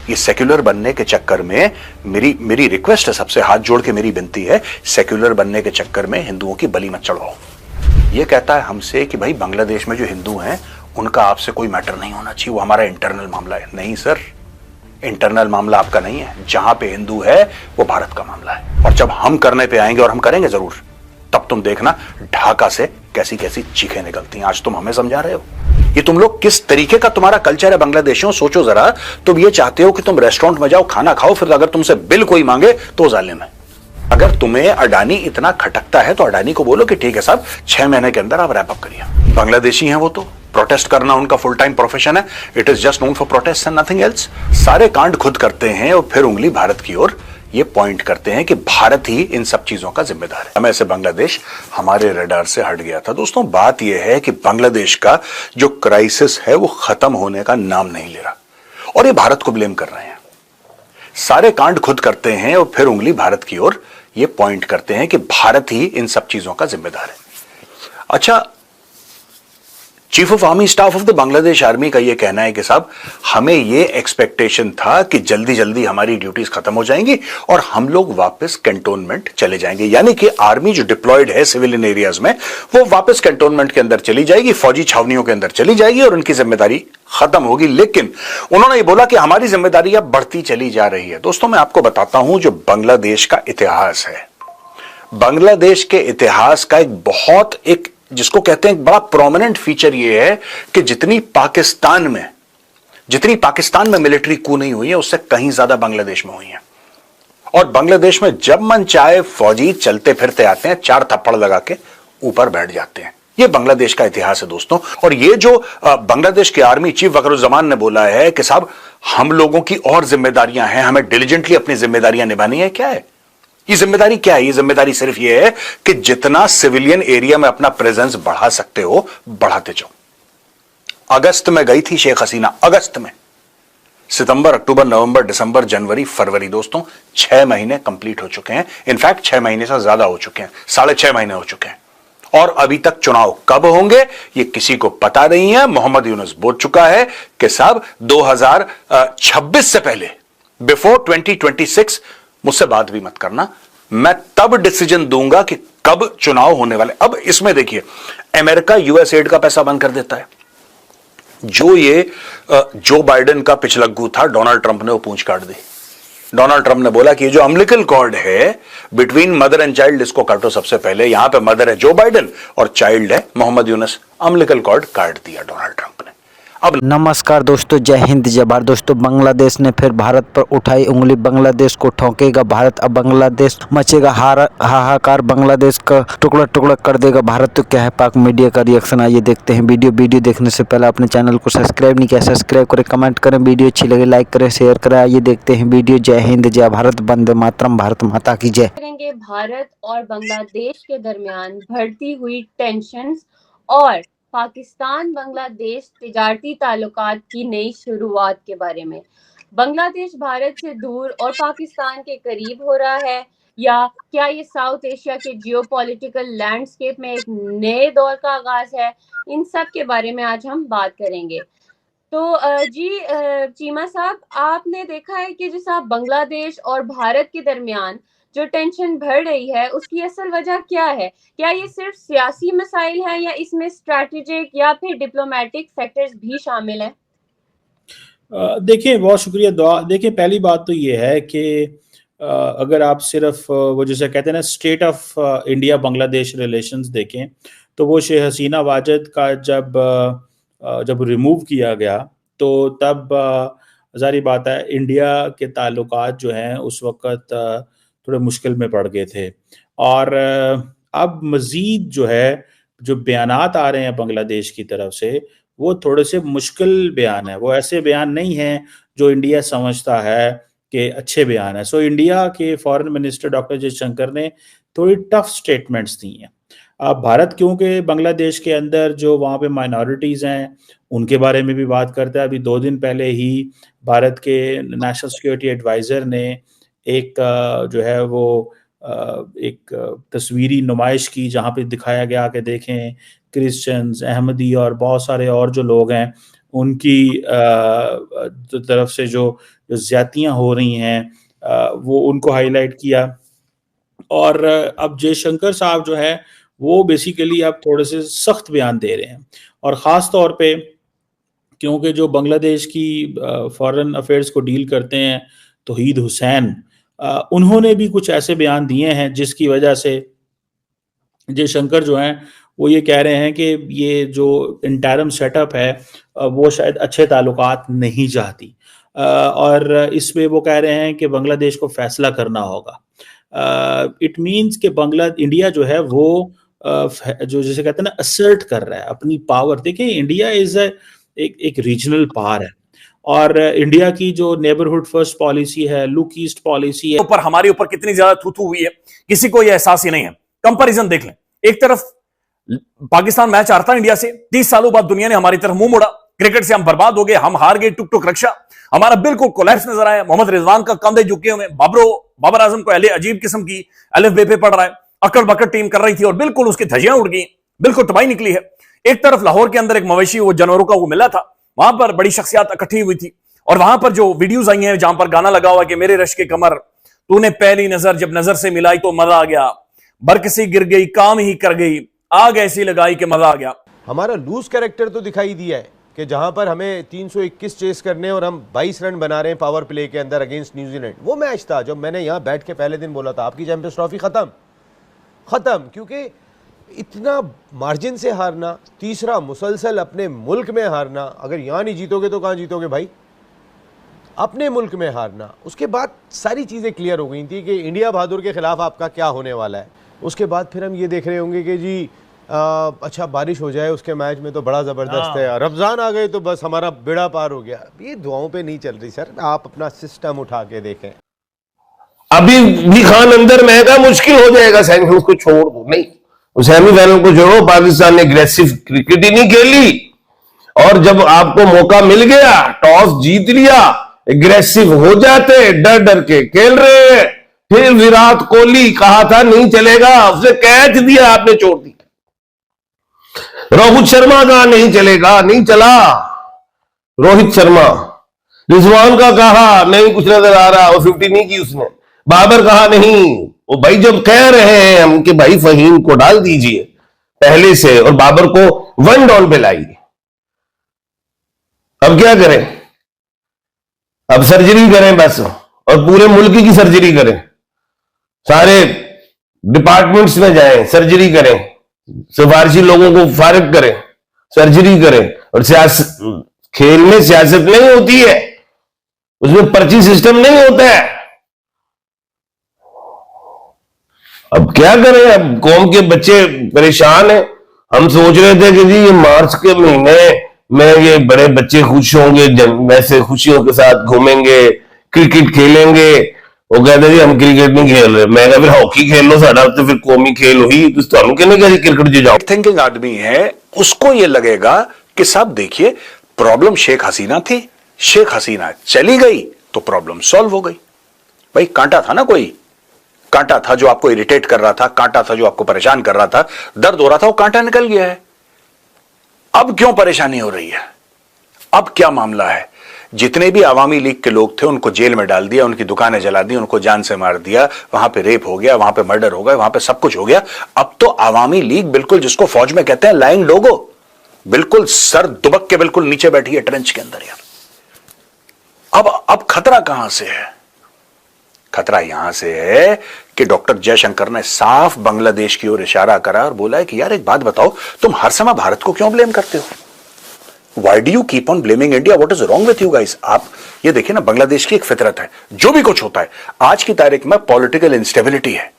ये सेक्युलर बनने के चक्कर में मेरी रिक्वेस्ट है, सबसे हाथ जोड़ के मेरी विनती है, सेक्युलर बनने के चक्कर में हिंदुओं की बलि मत चढ़ाओ। ये कहता है हमसे कि भाई बांग्लादेश में जो हिंदू हैं उनका आपसे कोई मैटर नहीं होना चाहिए, वो हमारा इंटरनल मामला है। नहीं सर, इंटरनल मामला आपका नहीं है, जहां पे हिंदू है वो भारत का मामला है। और जब हम करने पे आएंगे, और हम करेंगे जरूर, तब तुम देखना ढाका से कैसी कैसी चीखें निकलती हैं। आज तुम हमें समझा रहे हो, ये तुम लोग किस तरीके का तुम्हारा कल्चर है बांग्लादेशियों, सोचो जरा। तुम ये चाहते हो कि तुम रेस्टोरेंट में जाओ, खाना खाओ, फिर अगर तुमसे बिल कोई मांगे तो जालिम है। अगर तुम्हें अडानी इतना खटकता है तो अडानी को बोलो कि ठीक है साहब, 6 महीने के अंदर आप रैप अप करिए। बांग्लादेशी हैं वो तो, प्रोटेस्ट करना उनका फुल टाइम प्रोफेशन है। It is just known for protest and nothing else. सारे कांड खुद करते हैं और फिर उंगली भारत की ओर ये पॉइंट करते हैं कि भारत ही इन सब चीजों का जिम्मेदार है। समय से बांग्लादेश हमारे रडार से हट गया था। दोस्तों, बात यह है कि बांग्लादेश का जो क्राइसिस है वो खत्म होने का नाम नहीं ले रहा, और ये भारत को ब्लेम कर रहे हैं। सारे कांड खुद करते हैं और फिर उंगली भारत की ओर ये पॉइंट करते हैं कि भारत ही इन सब चीजों का जिम्मेदार है। अच्छा, chief of army staff of the Bangladesh army का यह कहना है कि साहब, हमें यह एक्सपेक्टेशन था कि जल्दी जल्दी हमारी ड्यूटीज खत्म हो जाएंगी और हम लोग वापस कैंटोनमेंट चले जाएंगे। यानी कि आर्मी जो डिप्लॉयड है सिविलियन एरियाज में, वो वापस कैंटोनमेंट के अंदर चली जाएगी, फौजी छावनियों के अंदर चली जाएगी और उनकी जिम्मेदारी खत्म होगी। लेकिन उन्होंने ये बोला कि हमारी जिम्मेदारी अब बढ़ती चली जा रही है। दोस्तों, मैं आपको बताता हूं जो बांग्लादेश का इतिहास है, बांग्लादेश के इतिहास का एक जिसको कहते हैं एक बड़ा प्रोमिनेंट फीचर यह है कि जितनी पाकिस्तान में मिलिट्री कू नहीं हुई है, उससे कहीं ज्यादा बांग्लादेश में हुई है। और बांग्लादेश में जब मन चाहे फौजी चलते फिरते आते हैं, 4 थप्पड़ लगा के ऊपर बैठ जाते हैं। यह बांग्लादेश का इतिहास है दोस्तों। और यह जो बांग्लादेश के आर्मी चीफ वकरुज्जमान ने बोला है कि साहब, हम लोगों की और जिम्मेदारियां हैं, हमें डिलीजेंटली अपनी जिम्मेदारियां निभानी है। क्या है ये जिम्मेदारी? क्या है ये जिम्मेदारी? सिर्फ ये है कि जितना सिविलियन एरिया में अपना प्रेजेंस बढ़ा सकते हो बढ़ाते जाओ। अगस्त में गई थी शेख हसीना, अगस्त में। सितंबर, अक्टूबर, नवंबर, दिसंबर, जनवरी, फरवरी, दोस्तों 6 महीने कंप्लीट हो चुके हैं। इनफैक्ट 6 महीने से ज्यादा हो चुके हैं, 6.5 महीने हो चुके हैं। और अभी तक चुनाव कब होंगे ये किसी को पता नहीं है। मोहम्मद यूनुस बोल चुका है कि साहब 2026 से पहले, बिफोर 2026 मुझसे बात भी मत करना, मैं तब डिसीजन दूंगा कि कब चुनाव होने वाले। अब इसमें देखिए, अमेरिका यूएस एड का पैसा बंद कर देता है। जो बाइडेन का पिछलग्गू था डोनाल्ड ट्रंप ने वो पूंछ काट दी। डोनाल्ड ट्रंप ने बोला कि ये जो अम्बिलिकल कॉर्ड है बिटवीन मदर एंड चाइल्ड, इसको काटो सबसे पहले। यहां पे मदर है जो बाइडेन और चाइल्ड है मोहम्मद यूनुस। अम्बिलिकल कॉर्ड काट दिया डोनाल्ड ट्रंप ने। अब नमस्कार दोस्तों, जय हिंद जय भारत। दोस्तों, बांग्लादेश ने फिर भारत पर उठाई उंगली, बांग्लादेश को ठोकेगा भारत। अब बांग्लादेश मचेगा हाहाकार, बांग्लादेश का टुकड़ा टुकड़ा कर देगा भारत। तो क्या है पाक मीडिया का रिएक्शन, आइए देखते हैं। वीडियो देखने से पहले अपने चैनल को सब्सक्राइब नहीं किया, सब्सक्राइब करें, कमेंट करें, वीडियो अच्छी लगे लाइक करें, शेयर करें। आइए देखते हैं वीडियो। जय हिंद जय भारत, वंदे मातरम, भारत माता की जय। करेंगे भारत और बांग्लादेश के दरमियान बढ़ती हुई टेंशन्स और पाकिस्तान बांग्लादेश तिजारती ताल्लुकात की नई शुरुआत के बारे में। बांग्लादेश भारत से दूर और पाकिस्तान के करीब हो रहा है, या क्या ये साउथ एशिया के जियोपॉलिटिकल लैंडस्केप में एक नए दौर का आगाज है? इन सब के बारे में आज हम बात करेंगे। तो चीमा साहब, आपने देखा है कि जैसा बांग्लादेश और भारत के दरमियान जो टेंशन बढ़ रही है, उसकी असल वजह क्या है? क्या ये सिर्फ सियासी मसाइल हैं या इसमें स्ट्रैटेजिक या फिर डिप्लोमेटिक फैक्टर्स भी शामिल हैं? देखिए, बहुत शुक्रिया दुआ। देखिए, पहली बात तो ये है कि अगर आप सिर्फ वो जैसे कहते हैं ना state of India Bangladesh relations देखें, तो वो शेख हसीना वाजिद का जब रिमूव किया गया तो तब ज़ाहिर बात है इंडिया के ताल्लुकात जो हैं उस वक़्त थोड़े मुश्किल में पड़ गए थे। और अब मज़ीद जो है जो बयानात आ रहे हैं बांग्लादेश की तरफ से, वो थोड़े से मुश्किल बयान है। वो ऐसे बयान नहीं हैं जो इंडिया समझता है कि अच्छे बयान है। सो इंडिया के फॉरेन मिनिस्टर डॉक्टर जयशंकर ने थोड़ी टफ स्टेटमेंट्स दी हैं। अब भारत क्योंकि बांग्लादेश के अंदर जो वहाँ पे माइनॉरिटीज़ हैं उनके बारे में भी बात करता है। अभी 2 दिन पहले ही भारत के नेशनल सिक्योरिटी एडवाइज़र ने एक जो है वो एक तस्वीरी नुमाइश की, जहाँ पे दिखाया गया कि देखें क्रिश्चियंस, अहमदी और बहुत सारे और जो लोग हैं उनकी तरफ से जो जो ज्यादतियां हो रही हैं वो उनको हाईलाइट किया। और अब जयशंकर साहब जो है वो बेसिकली अब थोड़े से सख्त बयान दे रहे हैं, और ख़ास तौर पे क्योंकि जो बांग्लादेश की फॉरेन अफेयर्स को डील करते हैं तौहीद हुसैन, उन्होंने भी कुछ ऐसे बयान दिए हैं जिसकी वजह से जयशंकर जो हैं वो ये कह रहे हैं कि ये जो इंटरम सेटअप है वो शायद अच्छे ताल्लुकात नहीं चाहती, और इसमें वो कह रहे हैं कि बांग्लादेश को फैसला करना होगा। इट मीन्स कि इंडिया जो है वो जो जैसे कहते हैं ना असर्ट कर रहा है अपनी पावर। देखिए इंडिया इज एक रीजनल पावर है, और इंडिया की जो नेबरहुड फर्स्ट पॉलिसी है, लुक ईस्ट पॉलिसी है, ऊपर हमारे ऊपर कितनी ज्यादा थू हुई है किसी को यह एहसास ही नहीं है। कंपैरिजन देख लें, एक तरफ पाकिस्तान मैच हारता इंडिया से, 30 सालों बाद दुनिया ने हमारी तरफ मुंह मोड़ा, क्रिकेट से हम बर्बाद हो गए, हम हार गए, टुक टुक रक्षा, हमारा बिल्कुल कोलैप्स नजर आया। मोहम्मद रिजवान का कंधे झुके हुए, बाबर आजम को अजीब किस्म की अलिफ बे पे पढ़ रहा है, अकड़ बकड़ टीम कर रही थी और बिल्कुल उसकी धज्जियां उड़ गई, बिल्कुल तबाही निकली है। एक तरफ लाहौर के अंदर एक मवेशी वो जानवरों का वो मिला था, वहां पर बड़ी शख्सियात इकट्ठी हुई थी, और वहां पर जो वीडियोज आई हैं जहां पर गाना लगा हुआ कि मेरे रश के कमर तूने पहली नजर जब नजर से मिलाई तो मजा आ गया, बरकसी गिर गई काम ही कर गई, आग ऐसी लगाई कि मजा आ गया। हमारा लूज कैरेक्टर तो दिखाई दिया है कि जहां पर हमें 321 चेस करने और हम 22 रन बना रहे हैं पावर प्ले के अंदर अगेंस्ट न्यूजीलैंड। वो मैच था जब मैंने यहां बैठ के पहले दिन बोला था आपकी चैंपियंस ट्रॉफी खत्म, क्योंकि इतना मार्जिन से हारना, तीसरा मुसलसल अपने मुल्क में हारना, अगर यहां नहीं जीतोगे तो कहां जीतोगे भाई, अपने मुल्क में हारना। उसके बाद सारी चीज़ें क्लियर हो गई थी कि इंडिया बहादुर के खिलाफ आपका क्या होने वाला है। उसके बाद फिर हम ये देख रहे होंगे कि जी अच्छा बारिश हो जाए उसके मैच में तो बड़ा ज़बरदस्त है, रमज़ान आ गए तो बस हमारा बेड़ा पार हो गया। ये दुआओं पे नहीं चल रही सर, आप अपना सिस्टम उठा के देखें। अभी भी खान अंदर महंगा मुश्किल हो जाएगा, सेमीफाइनल को छोड़ दो, नहीं सेमीफाइनल को छोड़ो, पाकिस्तान ने एग्रेसिव क्रिकेट ही नहीं खेली, और जब आपको मौका मिल गया टॉस जीत लिया, एग्रेसिव हो जाते, डर डर के खेल रहे हैं। फिर विराट कोहली कहा था नहीं चलेगा, उसने कैच दिया, आपने छोड़ दिया। रोहित शर्मा कहा नहीं चलेगा, नहीं चला रोहित शर्मा। रिजवान का कहा नहीं कुछ नजर आ रहा, और 50 नहीं की उसने। बाबर कहा नहीं, वो भाई जब कह रहे हैं हम कि भाई फहीम को डाल दीजिए पहले से और बाबर को 1 डाउन पे लाइए, अब क्या करें, अब सर्जरी करें बस, और पूरे मुल्क की सर्जरी करें, सारे डिपार्टमेंट्स में जाएं, सर्जरी करें, सिफारिशी लोगों को फारिग करें, सर्जरी करें। और खेल में सियासत नहीं होती है, उसमें पर्ची सिस्टम नहीं होता है। अब क्या करें, अब कौम के बच्चे परेशान हैं। हम सोच रहे थे कि जी ये मार्च के महीने में ये बड़े बच्चे खुश होंगे, वैसे खुशियों के साथ घूमेंगे, क्रिकेट खेलेंगे। वो कहते जी हम क्रिकेट नहीं खेल रहे, मैं कहा फिर हॉकी खेल लो, साडा तो फिर कौमी खेल हुई, तो तुहानू कहने का क्रिकेट जो जाओ। थिंकिंग आदमी है, उसको ये लगेगा कि साहब देखिए प्रॉब्लम शेख हसीना थी, शेख हसीना चली गई तो प्रॉब्लम सॉल्व हो गई। भाई कांटा था ना, कोई कांटा था जो आपको इरिटेट कर रहा था, कांटा था जो आपको परेशान कर रहा था, दर्द हो रहा था, वो कांटा निकल गया है। अब क्यों परेशानी हो रही है, अब क्या मामला है? जितने भी आवामी लीग के लोग थे उनको जेल में डाल दिया, उनकी दुकानें जला दी, उनको जान से मार दिया, वहां पे रेप हो गया, वहां पे मर्डर हो गया, वहां पे सब कुछ हो गया। अब तो आवामी लीग बिल्कुल जिसको फौज में कहते हैं लाइंग लोगो, बिल्कुल सर दुबक के बिल्कुल नीचे बैठी है ट्रेंच के अंदर यार। अब खतरा कहां से है? खतरा यहां से है कि डॉक्टर जयशंकर ने साफ बांग्लादेश की ओर इशारा करा और बोला है कि यार एक बात बताओ, तुम हर समय भारत को क्यों ब्लेम करते हो? Why do you keep on blaming India? What is wrong with you guys? आप ये देखिए ना, बांग्लादेश की एक फितरत है, जो भी कुछ होता है आज की तारीख में पॉलिटिकल इंस्टेबिलिटी है,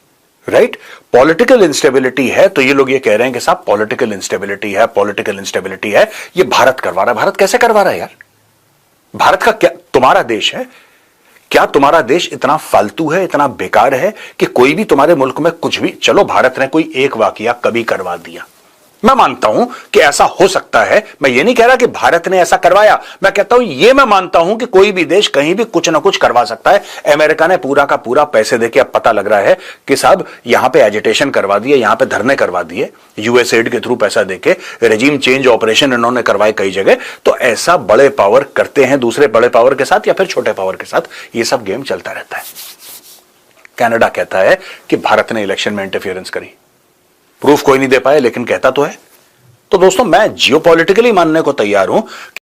राइट? पॉलिटिकल इंस्टेबिलिटी है तो ये लोग ये कह रहे हैं कि साहब पॉलिटिकल इंस्टेबिलिटी है, पॉलिटिकल इंस्टेबिलिटी है, ये भारत करवा रहा है। भारत कैसे करवा रहा है यार? भारत का क्या, तुम्हारा देश है क्या? तुम्हारा देश इतना फालतू है, इतना बेकार है कि कोई भी तुम्हारे मुल्क में कुछ भी, चलो भारत ने कोई एक वाकया कभी करवा दिया, मैं मानता हूं कि ऐसा हो सकता है। मैं ये नहीं कह रहा कि भारत ने ऐसा करवाया, मैं कहता हूं ये मैं मानता हूं कि कोई भी देश कहीं भी कुछ ना कुछ करवा सकता है। अमेरिका ने पूरा का पूरा पैसे देके अब पता लग रहा है कि साहब यहां पे एजिटेशन करवा दिए, यहां पे धरने करवा दिए, यूएसएड के थ्रू पैसा देके रेजिम चेंज ऑपरेशन इन्होंने करवाए कई जगह। तो ऐसा बड़े पावर करते हैं दूसरे बड़े पावर के साथ या फिर छोटे पावर के साथ, ये सब गेम चलता रहता है। कनाडा कहता है कि भारत ने इलेक्शन में इंटरफियरेंस करी, प्रूफ कोई नहीं दे पाए लेकिन कहता तो है। तो दोस्तों मैं जियोपॉलिटिकली मानने को तैयार हूं